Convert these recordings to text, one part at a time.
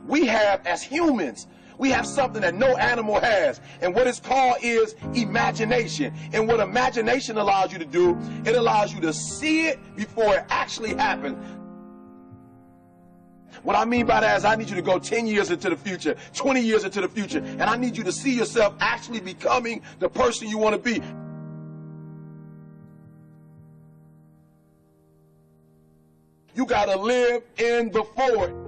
We have, as humans, we have something that no animal has, and what it's called is imagination. And what imagination allows you to do, it allows you to see it before it actually happens. What I mean by that is I need you to go 10 years into the future, 20 years into the future, and I need you to see yourself actually becoming the person you want to be. You got to live in the forward.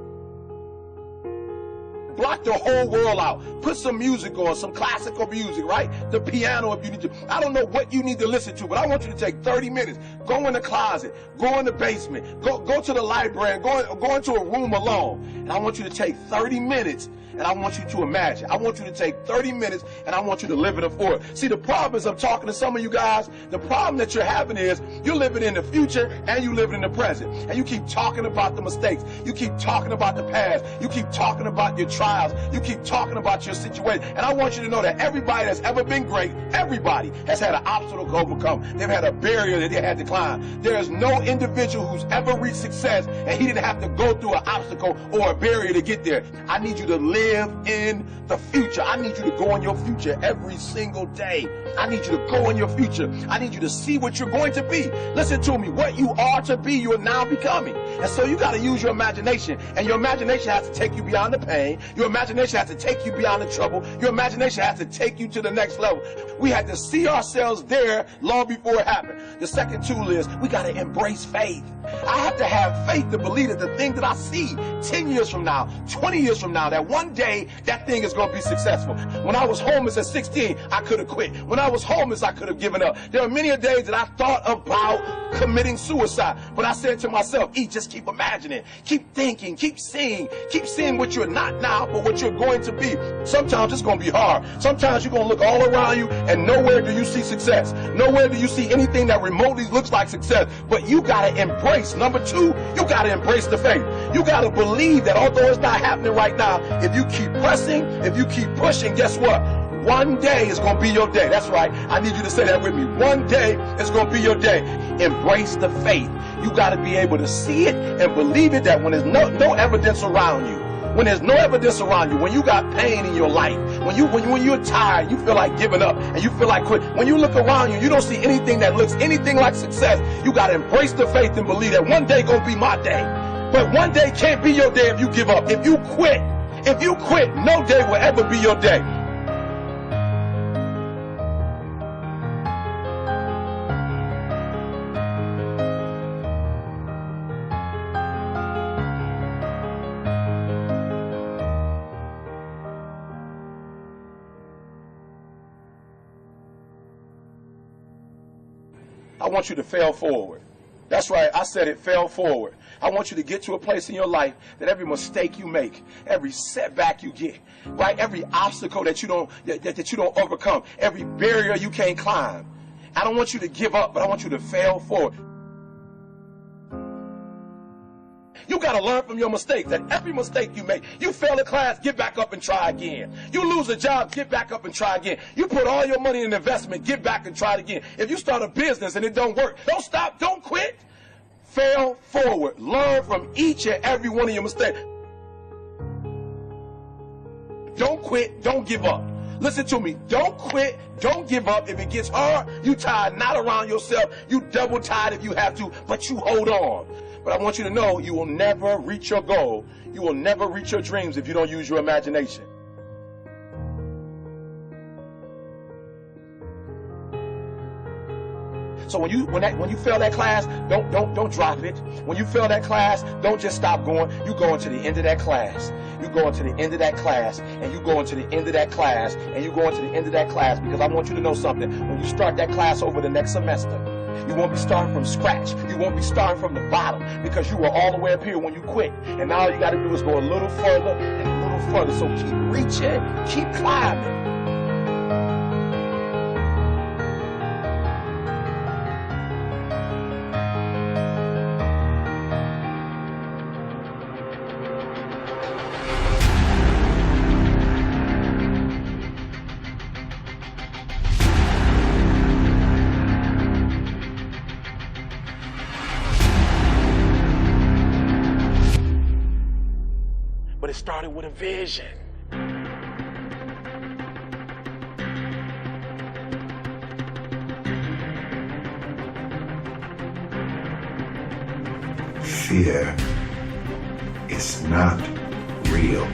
Block the whole world out. Put some music on, some classical music, right? The piano if you need to. I don't know what you need to listen to, but I want you to take 30 minutes. Go in the closet. Go in the basement. Go to the library. Go into a room alone. And I want you to take 30 minutes and I want you to imagine. I want you to take 30 minutes and I want you to live in the forward. See, the problem is I'm talking to some of you guys. The problem that you're having is you're living in the future and you living in the present. And you keep talking about the mistakes. You keep talking about the past. You keep talking about your trials. You keep talking about your situation. And I want you to know that everybody that's ever been great, everybody has had an obstacle to overcome. They've had a barrier that they had to climb. There is no individual who's ever reached success and he didn't have to go through an obstacle or a barrier to get there. I need you to live in the future. I need you to go in your future every single day. I need you to go in your future. I need you to see what you're going to be. Listen to me. What you are to be, you are now becoming. And so you got to use your imagination. And your imagination has to take you beyond the pain. Your imagination has to take you beyond the trouble. Your imagination has to take you to the next level. We had to see ourselves there long before it happened. The second tool is we got to embrace faith. I have to have faith to believe that the thing that I see 10 years from now, 20 years from now, that one day that thing is going to be successful. When I was homeless at 16, I could have quit. When I was homeless, I could have given up. There are many days that I thought about committing suicide, but I said to myself, just keep imagining, keep thinking, keep seeing what you're not now, but what you're going to be. Sometimes it's going to be hard. Sometimes you're going to look all around you and nowhere do you see success. Nowhere do you see anything that remotely looks like success. But you got to embrace. Number two, you got to embrace the faith. You got to believe that although it's not happening right now, if you keep pressing, if you keep pushing, guess what? One day is going to be your day. That's right. I need you to say that with me. One day is going to be your day. Embrace the faith. You got to be able to see it and believe it, that when there's no evidence around you, when there's no evidence around you, when you got pain in your life, when you're tired, you feel like giving up and you feel like quit. When you look around you, you don't see anything that looks anything like success. You got to embrace the faith and believe that one day going to be my day. But one day can't be your day if you give up. If you quit, no day will ever be your day. I want you to fail forward. That's right, I said it, fail forward. I want you to get to a place in your life that every mistake you make, every setback you get, right, every obstacle that you don't overcome, every barrier you can't climb. I don't want you to give up, but I want you to fail forward. You got to learn from your mistakes, that every mistake you make, you fail a class, get back up and try again. You lose a job, get back up and try again. You put all your money in investment, get back and try it again. If you start a business and it don't work, don't stop, don't quit. Fail forward. Learn from each and every one of your mistakes. Don't quit, don't give up. Listen to me, don't quit, don't give up. If it gets hard, you tie a knot around yourself, you double tie it if you have to, but you hold on. But I want you to know you will never reach your goal. You will never reach your dreams if you don't use your imagination. So when you fail that class, don't drop it. When you fail that class, don't just stop going. You go into the end of that class. You go into the end of that class, and you go into the end of that class, and you go into the end of that class, because I want you to know something. When you start that class over the next semester, you won't be starting from scratch. You won't be starting from the bottom, because you were all the way up here when you quit. And now all you got to do is go a little further and a little further. So keep reaching, keep climbing. started with a vision. Fear is not real.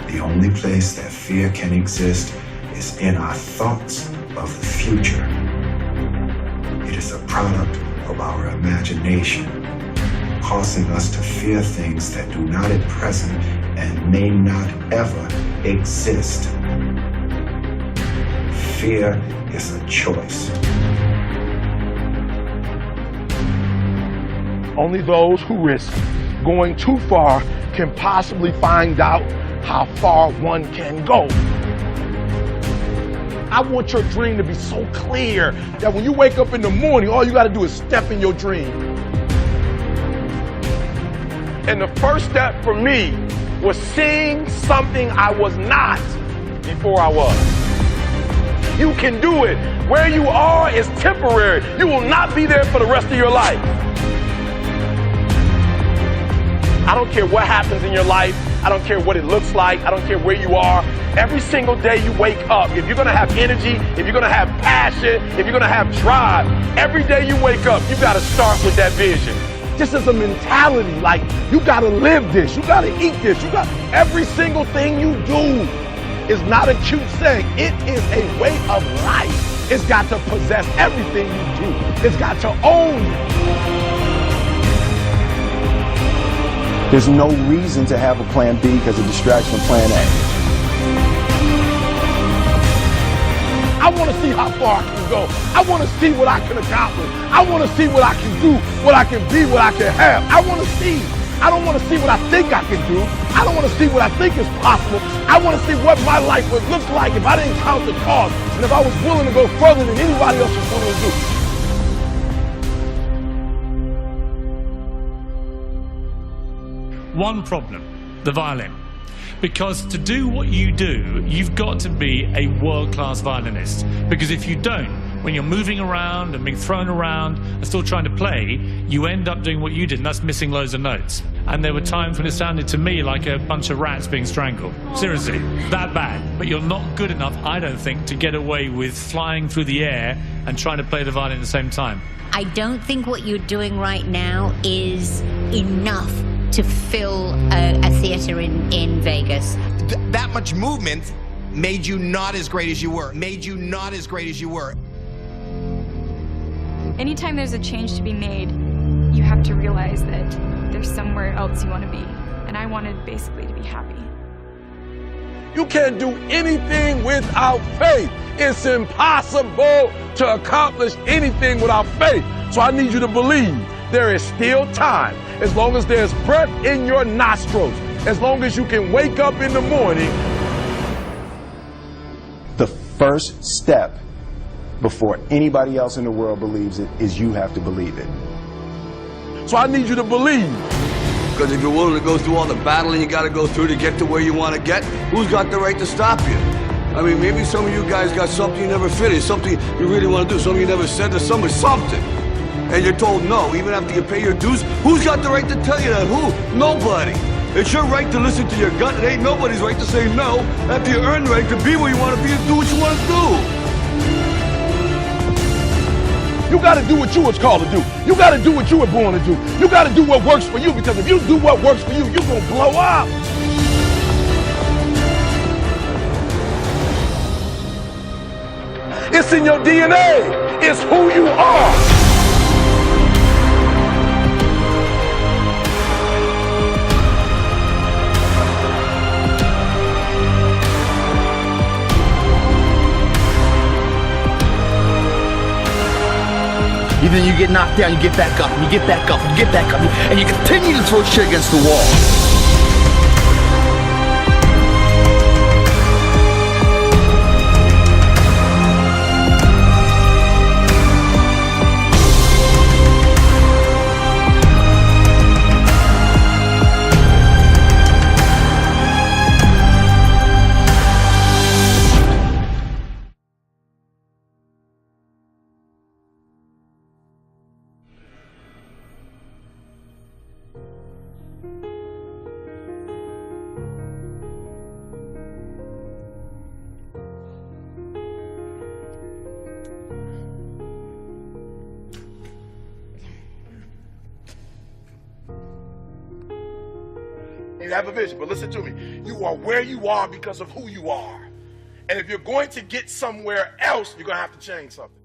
The only place that fear can exist is in our thoughts of the future. It is a product of our imagination, causing us to fear things that do not at present and may not ever exist. Fear is a choice. Only those who risk going too far can possibly find out how far one can go. I want your dream to be so clear that when you wake up in the morning, all you got to do is step in your dream. And the first step for me was seeing something I was not before I was. You can do it. Where you are is temporary. You will not be there for the rest of your life. I don't care what happens in your life. I don't care what it looks like. I don't care where you are. Every single day you wake up, if you're going to have energy, if you're going to have passion, if you're going to have drive, every day you wake up, you got to start with that vision. Just as a mentality, like you got to live this, you got to eat this, every single thing you do is not a cute saying. It is a way of life. It's got to possess everything you do. It's got to own you. There's no reason to have a plan B because of distraction of plan A. I want to see how far I can go. I want to see what I can accomplish. I want to see what I can do, what I can be, what I can have. I want to see. I don't want to see what I think I can do. I don't want to see what I think is possible. I want to see what my life would look like if I didn't count the cost and if I was willing to go further than anybody else was willing to do. One problem, the violin. Because to do what you do, you've got to be a world-class violinist. Because if you don't, when you're moving around and being thrown around and still trying to play, you end up doing what you did, and that's missing loads of notes. And there were times when it sounded to me like a bunch of rats being strangled. Seriously, that bad. But you're not good enough, I don't think, to get away with flying through the air and trying to play the violin at the same time. I don't think what you're doing right now is enough to fill a theater in Vegas. That much movement made you not as great as you were. Anytime there's a change to be made, you have to realize that there's somewhere else you want to be. And I wanted basically to be happy. You can't do anything without faith. It's impossible to accomplish anything without faith. So I need you to believe there is still time. As long as there's breath in your nostrils, as long as you can wake up in the morning. The first step before anybody else in the world believes it is you have to believe it. So I need you to believe. Because if you're willing to go through all the battling you got to go through to get to where you want to get, who's got the right to stop you? I mean, maybe some of you guys got something you never finished, something you really want to do, something you never said to somebody, something. And you're told no, even after you pay your dues. Who's got the right to tell you that? Who? Nobody. It's your right to listen to your gut. It ain't nobody's right to say no after you earn the right to be where you want to be and do what you want to do. You got to do what you was called to do. You got to do what you were born to do. You got to do what works for you, because if you do what works for you, you're going to blow up. It's in your DNA. It's who you are. Then you get knocked down, you get back up, and you get back up, and you get back up, and you continue to throw shit against the wall. You have a vision, but listen to me. You are where you are because of who you are. And if you're going to get somewhere else, you're going to have to change something.